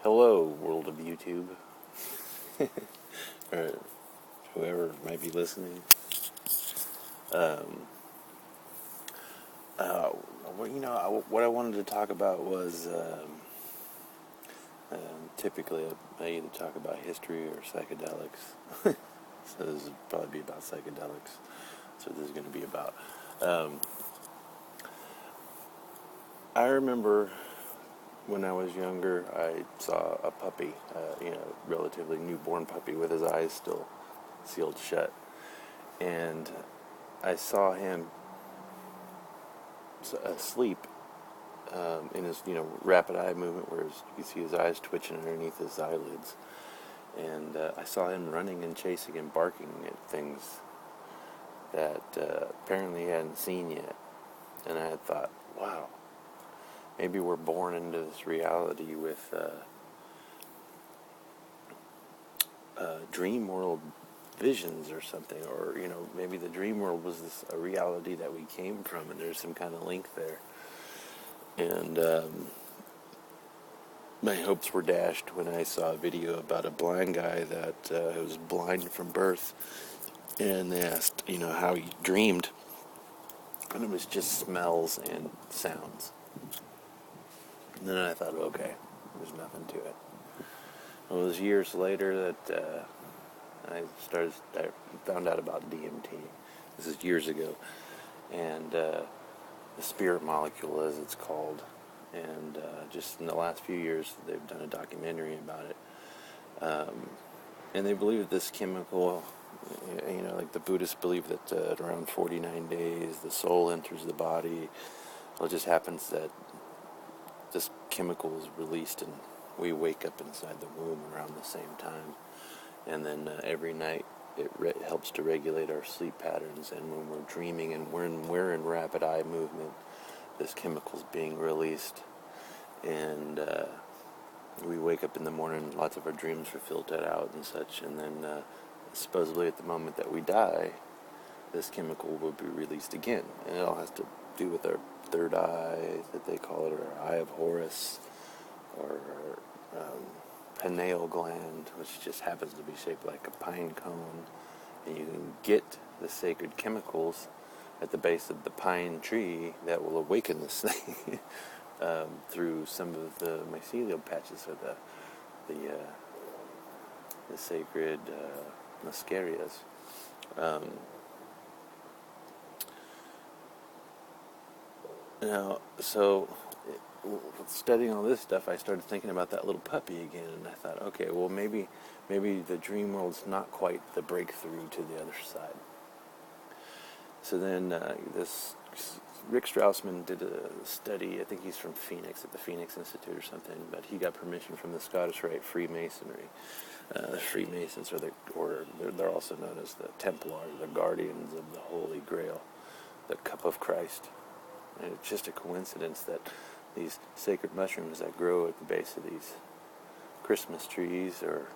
Hello, world of YouTube, or whoever might be listening. What I wanted to talk about was typically I either talk about history or psychedelics. So this will probably be about psychedelics. So this is going to be about. I remember when I was younger, I saw a puppy, relatively newborn puppy with his eyes still sealed shut. And I saw him asleep in his, rapid eye movement where you see his eyes twitching underneath his eyelids. And I saw him running and chasing and barking at things that apparently he hadn't seen yet. And I had thought, wow, maybe we're born into this reality with dream world visions or something, or maybe the dream world was a reality that we came from, and there's some kind of link there. And my hopes were dashed when I saw a video about a blind guy that was blind from birth, and they asked how he dreamed, and it was just smells and sounds. And then I thought, okay, there's nothing to it. Well, it was years later that I found out about DMT. This is years ago. And the spirit molecule, as it's called. And just in the last few years, they've done a documentary about it. And they believe that this chemical, like the Buddhists believe that at around 49 days, the soul enters the body. Well, it just happens that this chemical is released and we wake up inside the womb around the same time. And then every night it helps to regulate our sleep patterns. And when we're dreaming and we're in rapid eye movement, this chemical's being released. And we wake up in the morning, lots of our dreams are filtered out and such. And then supposedly at the moment that we die, this chemical will be released again. And it all has to do with our third eye, that they call it, or our eye of Horus, or pineal gland, which just happens to be shaped like a pine cone. And you can get the sacred chemicals at the base of the pine tree that will awaken this thing through some of the mycelial patches of the sacred muscarias. So studying all this stuff, I started thinking about that little puppy again, and I thought, okay, well, maybe the dream world's not quite the breakthrough to the other side. So then this Rick Straussman did a study. I think he's from Phoenix, at the Phoenix Institute or something, but he got permission from the Scottish Rite Freemasonry. The Freemasons are the order. They're also known as the Templars, the guardians of the Holy Grail, the Cup of Christ. And it's just a coincidence that these sacred mushrooms that grow at the base of these Christmas trees, or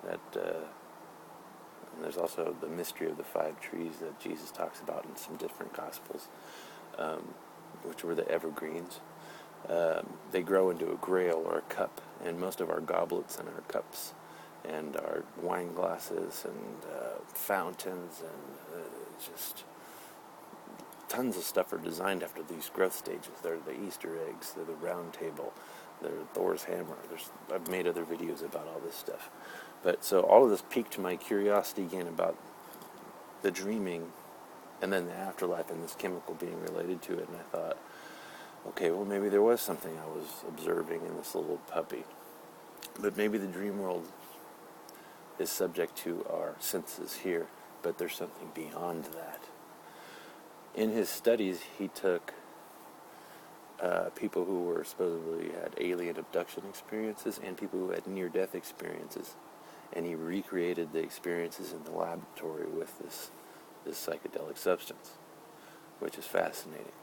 that, and there's also the mystery of the 5 trees that Jesus talks about in some different Gospels, which were the evergreens. They grow into a grail or a cup, and most of our goblets and our cups and our wine glasses and fountains and just tons of stuff are designed after these growth stages. They're the Easter eggs, they're the round table, they're Thor's hammer. I've made other videos about all this stuff. But so all of this piqued my curiosity again about the dreaming and then the afterlife and this chemical being related to it. And I thought, okay, well, maybe there was something I was observing in this little puppy. But maybe the dream world is subject to our senses here, but there's something beyond that. In his studies, he took people who were supposedly had alien abduction experiences and people who had near-death experiences, and he recreated the experiences in the laboratory with this psychedelic substance, which is fascinating.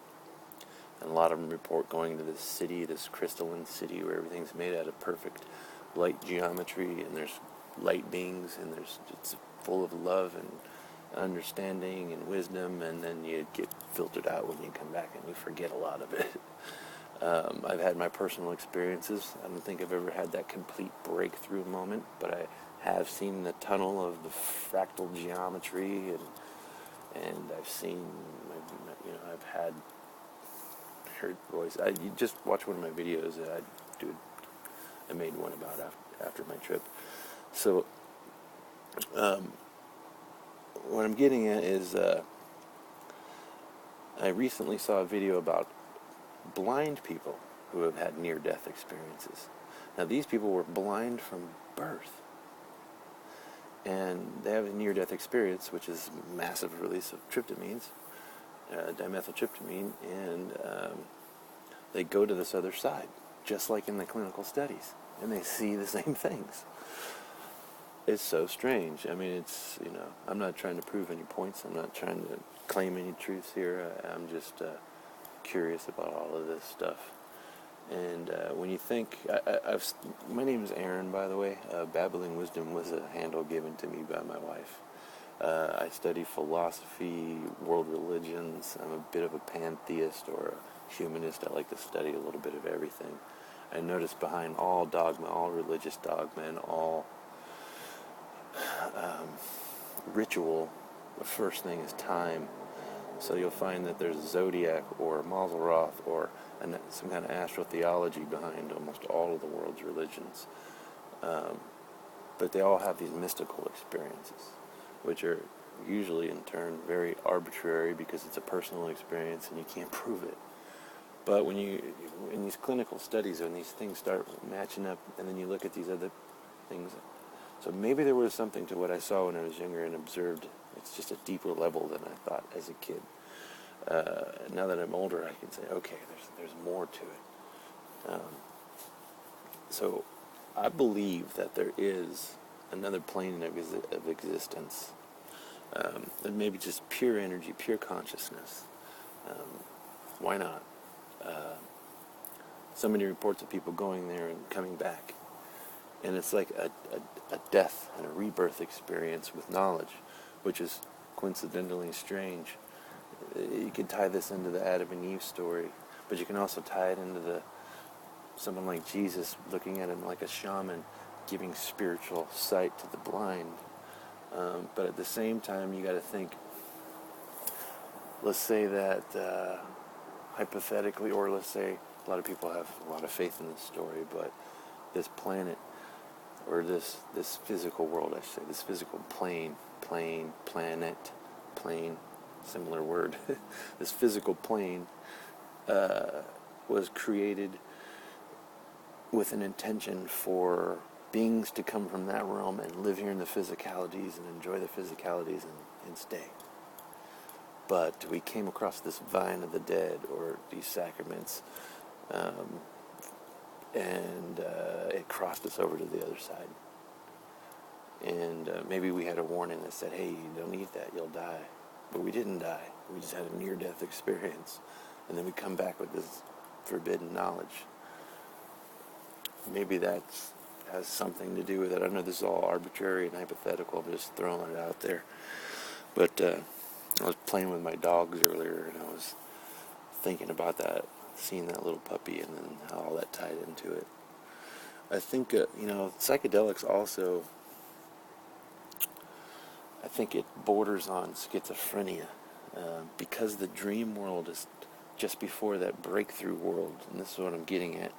And a lot of them report going to this city, this crystalline city where everything's made out of perfect light geometry, and there's light beings, and it's full of love and understanding and wisdom, and then you get filtered out when you come back and you forget a lot of it. I've had my personal experiences. I don't think I've ever had that complete breakthrough moment, but I have seen the tunnel of the fractal geometry, and I've seen, I've heard voice. You just watch one of my videos. I made one about after my trip. So, what I'm getting at is, I recently saw a video about blind people who have had near-death experiences. Now, these people were blind from birth, and they have a near-death experience, which is massive release of tryptamines, dimethyltryptamine, and they go to this other side, just like in the clinical studies, and they see the same things. It's so strange. I mean, I'm not trying to prove any points. I'm not trying to claim any truths here. I'm just curious about all of this stuff. And when you think, my name is Aaron, by the way. Babbling Wisdom was a handle given to me by my wife. I study philosophy, world religions. I'm a bit of a pantheist or a humanist. I like to study a little bit of everything. I notice behind all dogma, all religious dogma, and all ritual, the first thing is time. So you'll find that there's zodiac or Mazel or some kind of astrotheology behind almost all of the world's religions. But they all have these mystical experiences, which are usually in turn very arbitrary because it's a personal experience and you can't prove it. But when in these clinical studies, when these things start matching up, and then you look at these other things, so maybe there was something to what I saw when I was younger and observed. It's just a deeper level than I thought as a kid. Now that I'm older, I can say, okay, there's more to it. So I believe that there is another plane of existence, and maybe just pure energy, pure consciousness. Why not? So many reports of people going there and coming back. And it's like a death and a rebirth experience with knowledge, which is coincidentally strange. You can tie this into the Adam and Eve story, but you can also tie it into someone like Jesus looking at him like a shaman, giving spiritual sight to the blind. But at the same time, you got to think, let's say that hypothetically, or let's say a lot of people have a lot of faith in this story, but this planet, or this physical world, I should say, this physical plane, similar word, this physical plane was created with an intention for beings to come from that realm and live here in the physicalities and enjoy the physicalities and stay. But we came across this vine of the dead, or these sacraments, and it crossed us over to the other side. And maybe we had a warning that said, hey, you don't eat that, you'll die. But we didn't die. We just had a near-death experience. And then we come back with this forbidden knowledge. Maybe that has something to do with it. I know this is all arbitrary and hypothetical. I'm just throwing it out there. But I was playing with my dogs earlier, and I was thinking about that, seeing that little puppy, and then how all that tied into it. I think, psychedelics also, I think it borders on schizophrenia, because the dream world is just before that breakthrough world, and this is what I'm getting at.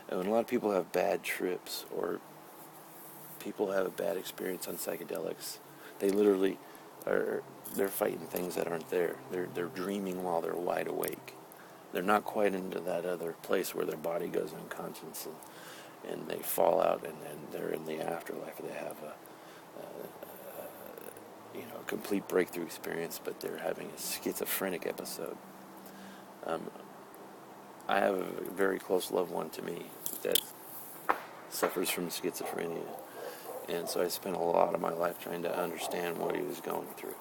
And when a lot of people have bad trips, or people have a bad experience on psychedelics, they literally they're fighting things that aren't there. They're dreaming while they're wide awake. They're not quite into that other place where their body goes unconscious and they fall out, and then they're in the afterlife. They have a complete breakthrough experience, but they're having a schizophrenic episode. I have a very close loved one to me that suffers from schizophrenia, and so I spent a lot of my life trying to understand what he was going through.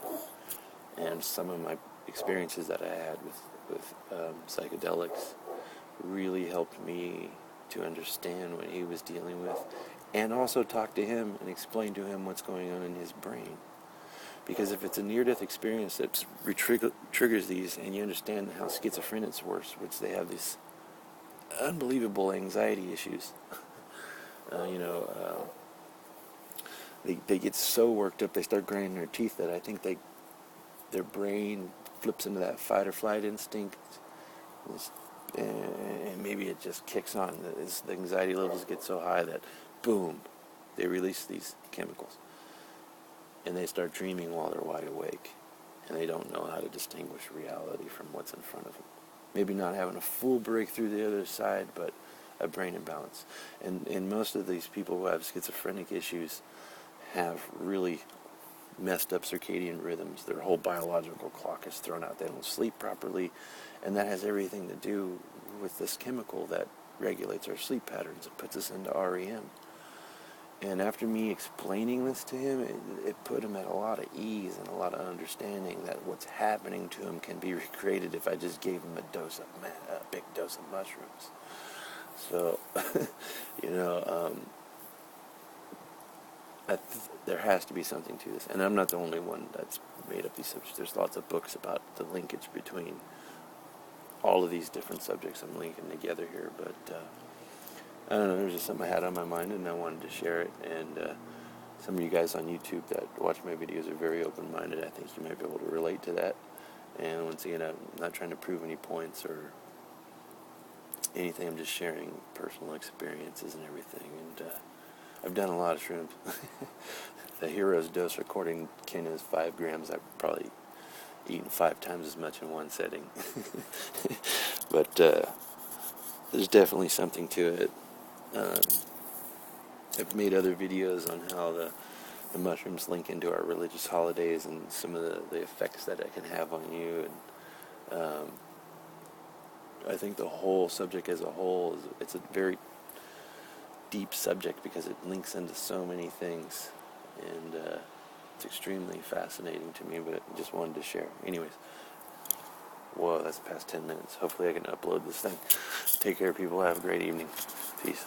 And some of my experiences that I had with psychedelics really helped me to understand what he was dealing with, and also talk to him and explain to him what's going on in his brain. Because if it's a near-death experience that triggers these, and you understand how schizophrenics works, which they have this unbelievable anxiety issues. You know, they get so worked up, they start grinding their teeth that I think their brain flips into that fight or flight instinct, and maybe it just kicks on. The anxiety levels get so high that, boom, they release these chemicals, and they start dreaming while they're wide awake, and they don't know how to distinguish reality from what's in front of them. Maybe not having a full breakthrough the other side, but a brain imbalance. And most of these people who have schizophrenic issues have really messed up circadian rhythms. Their whole biological clock is thrown out. They don't sleep properly, and that has everything to do with this chemical that regulates our sleep patterns and puts us into REM. And after me explaining this to him, it put him at a lot of ease and a lot of understanding that what's happening to him can be recreated if I just gave him a big dose of mushrooms. So, you know, there has to be something to this. And I'm not the only one that's made up these subjects. There's lots of books about the linkage between all of these different subjects I'm linking together here, but I don't know, there's just something I had on my mind and I wanted to share it. And some of you guys on YouTube that watch my videos are very open-minded. I think you might be able to relate to that. And once again, I'm not trying to prove any points or anything. I'm just sharing personal experiences and everything. And I've done a lot of shrooms. The hero's dose, according to Ken, is 5 grams. I've probably eaten 5 times as much in one setting. But there's definitely something to it. I've made other videos on how the mushrooms link into our religious holidays and some of the effects that it can have on you. And I think the whole subject as a whole, it's a very deep subject because it links into so many things. And it's extremely fascinating to me, but I just wanted to share. Anyways, whoa, that's past 10 minutes. Hopefully I can upload this thing. Take care, people. Have a great evening. Peace.